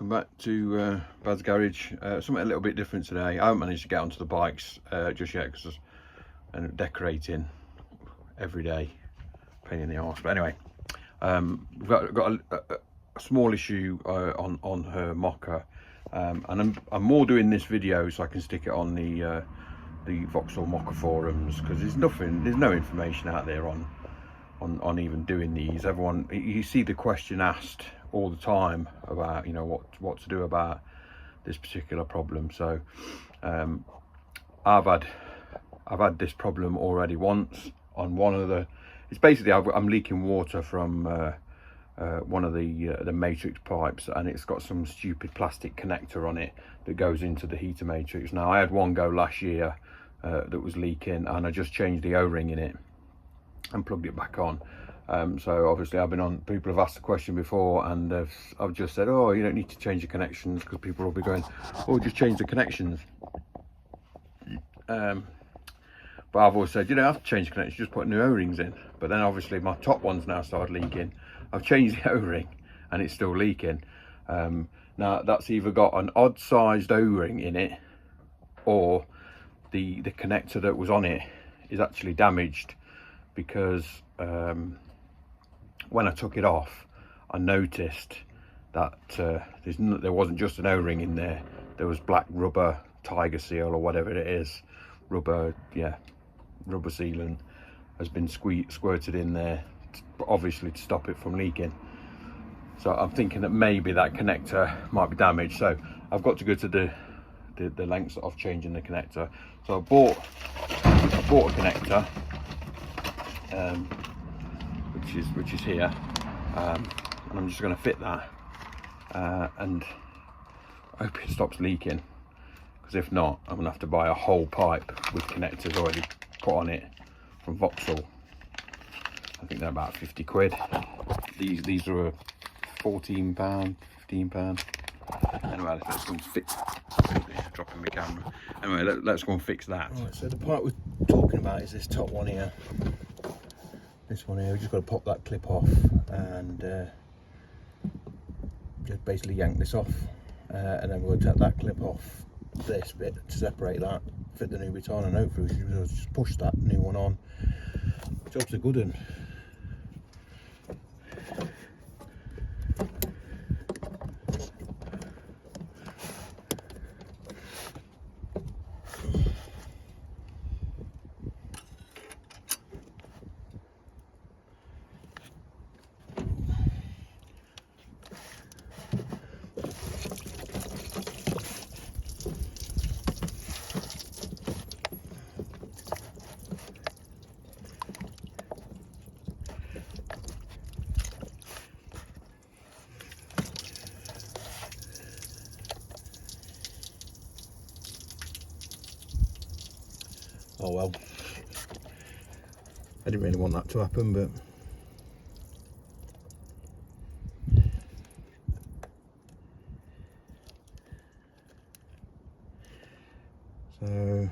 welcome back to Bad's Garage. Something a little bit different today. I haven't managed to get onto the bikes just yet because I end up decorating every day, pain in the arse. But anyway, we've got a small issue on her mokka, and I'm more doing this video so I can stick it on the Vauxhall mokka forums, because there's no information out there on even doing these. Everyone, you see the question asked all the time about, you know, what to do about this particular problem. So I've had this problem already once on one of the, it's basically I'm leaking water from one of the matrix pipes, and it's got some stupid plastic connector on it that goes into the heater matrix. Now, I had one go last year that was leaking, and I just changed the o-ring in it and plugged it back on. So obviously people have asked the question before, and I've just said, oh, you don't need to change the connections, because people will be going, oh, just change the connections. But I've always said, you don't have to change the connections, just put new o-rings in. But then obviously my top one's now started leaking. I've changed the o-ring and it's still leaking. Now that's either got an odd sized o-ring in it, or the connector that was on it is actually damaged, because when I took it off, I noticed that there wasn't just an o-ring in there. There was black rubber tiger seal, or whatever it is, rubber sealant has been squirted in there, obviously to stop it from leaking. So I'm thinking that maybe that connector might be damaged. So I've got to go to the lengths of changing the connector. So I bought a connector, which is here, and I'm just going to fit that and hope it stops leaking, because if not, I'm going to have to buy a whole pipe with connectors already put on it from Vauxhall. I think they're about 50 quid. These are £14, £15. Anyway, let's go and fix, dropping my camera. Anyway, let's go and fix that. Right, so the part we're talking about is this top one here. This one here, we've just got to pop that clip off and just basically yank this off, and then we'll take that clip off this bit to separate that, fit the new bit on, and hopefully we'll just push that new one on. Job's a good one. Oh well, I didn't really want that to happen, but so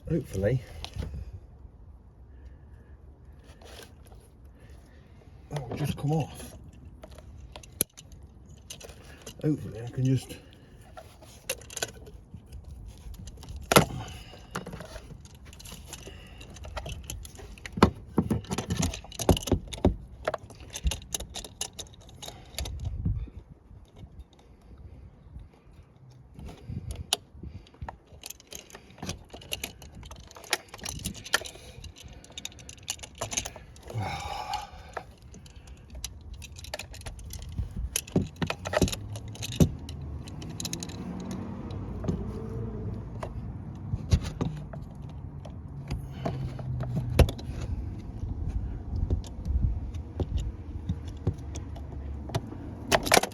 hopefully that will just come off. Hopefully I can just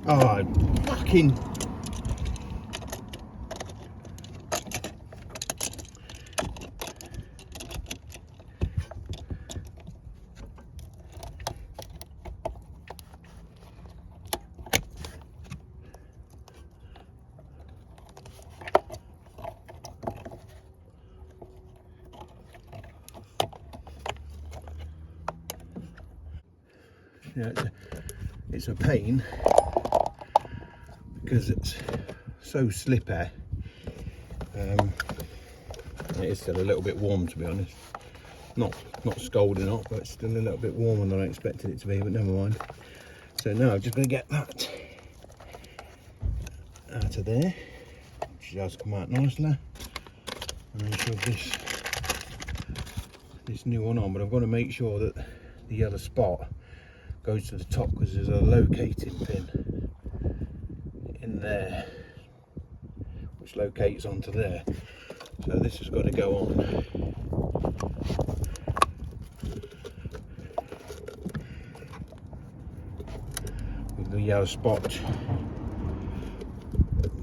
oh, fucking. You know, it's a pain because it's so slippy. It is still a little bit warm, to be honest. Not scalding hot, but it's still a little bit warmer than I expected it to be, but never mind. So now I'm just going to get that out of there, which has come out nicely, and then shove this new one on. But I've got to make sure that the yellow spot goes to the top, because there's a locating pin in there which locates onto there. So this has got to go on. With the yellow spot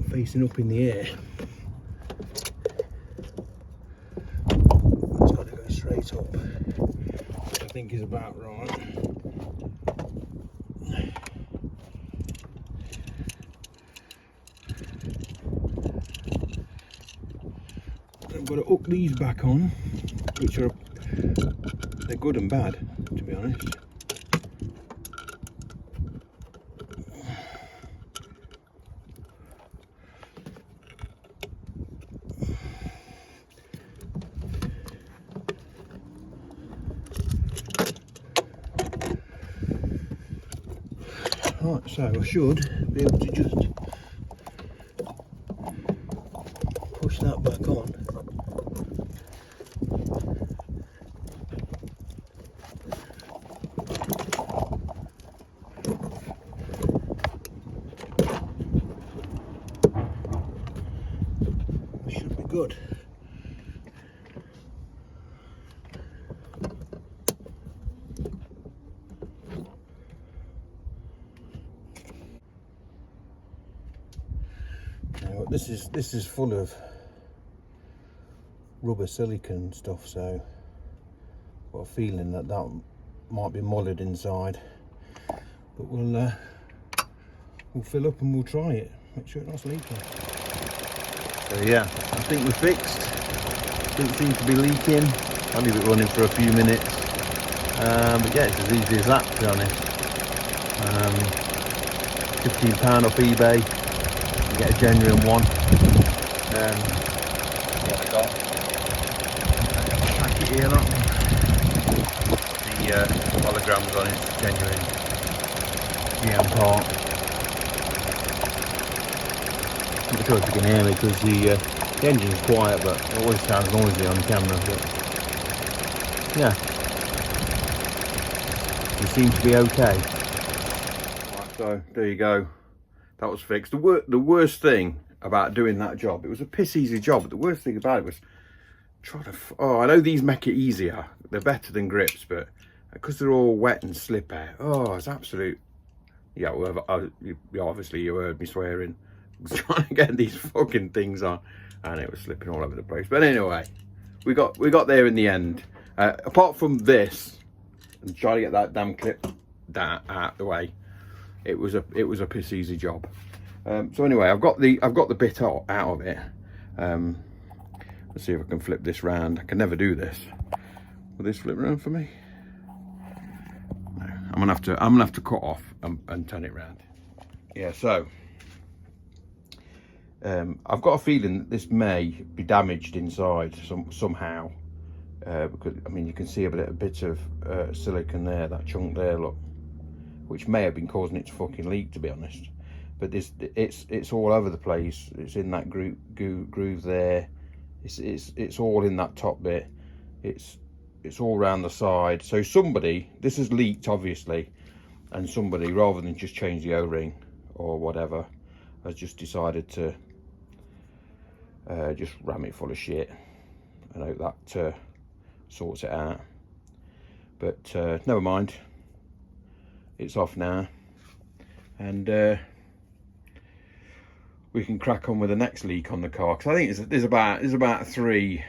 facing up in the air. It's got to go straight up, which I think is about right. I've got to hook these back on, which are, they're good and bad, to be honest. Right, so I should be able to just push that back on. Should be good. Now, this is full of rubber silicone stuff, so I've got a feeling that might be molded inside, but we'll fill up and we'll try it, make sure it's not leaking. So yeah, I think we're fixed. Doesn't seem to be leaking. I'll leave it running for a few minutes, but yeah, it's as easy as that, to be honest. £15 off eBay, you get a genuine one. What we got? Pack it here, look. The holograms on it, genuine GM part. I'm not sure if you can hear me because the engine's quiet, but it always sounds noisy on camera. But yeah, it seems to be okay. Right, so there you go. That was fixed. The worst thing about doing that job, it was a piss easy job, but the worst thing about it was trying to. Oh, I know these make it easier. They're better than grips, but because they're all wet and slippy, oh, it's absolute. Yeah, well, obviously you heard me swearing. I was trying to get these fucking things on, and it was slipping all over the place. But anyway, we got there in the end. Apart from this, and trying to get that damn clip out of the way, it was a piss easy job. So anyway, I've got the bit out of it. Let's see if I can flip this round. I can never do this. Will this flip around for me? No, I'm gonna have to cut off and turn it round. Yeah, so I've got a feeling that this may be damaged inside somehow, because I mean you can see a bit of silicone there, that chunk there, look, which may have been causing it to fucking leak, to be honest. But it's all over the place. It's in that groove there. It's all in that top bit. It's all around the side. So this has leaked obviously, and somebody, rather than just change the O-ring or whatever, has just decided to just ram it full of shit. I hope that sorts it out. But never mind. It's off now, and we can crack on with the next leak on the car, because I think there's about 3,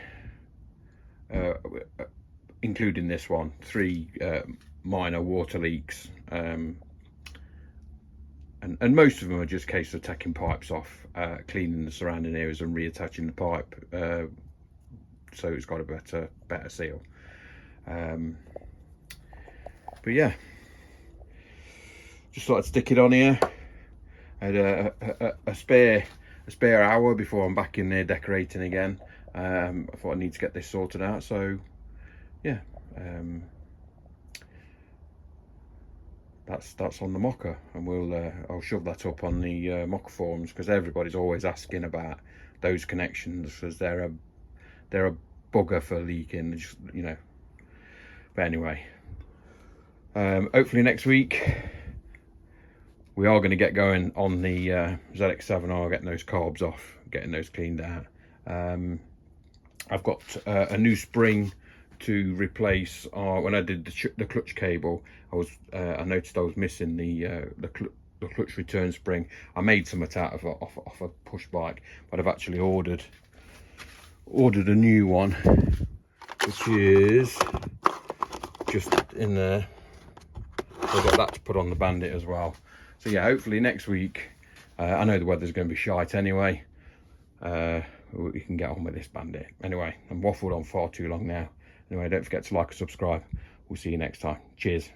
including this one, 3 minor water leaks, and most of them are just a case of taking pipes off, cleaning the surrounding areas and reattaching the pipe, so it's got a better seal. But yeah, just thought I'd stick it on here. I had a spare hour before I'm back in there decorating again. I thought I need to get this sorted out, so yeah, that's on the mokka, and I'll shove that up on the mokka forums, because everybody's always asking about those connections, because they're a bugger for leaking, just, you know. But anyway, hopefully next week we are going to get going on the ZX7R, getting those carbs off, getting those cleaned out. I've got a new spring to replace. When I did the clutch cable, I noticed I was missing the clutch return spring. I made some out of off a push bike, but I've actually ordered a new one, which is just in there. So I've got that to put on the Bandit as well. So yeah, hopefully next week, I know the weather's going to be shite anyway, we can get on with this Bandit. Anyway, I'm waffled on far too long now. Anyway, don't forget to like and subscribe. We'll see you next time. Cheers.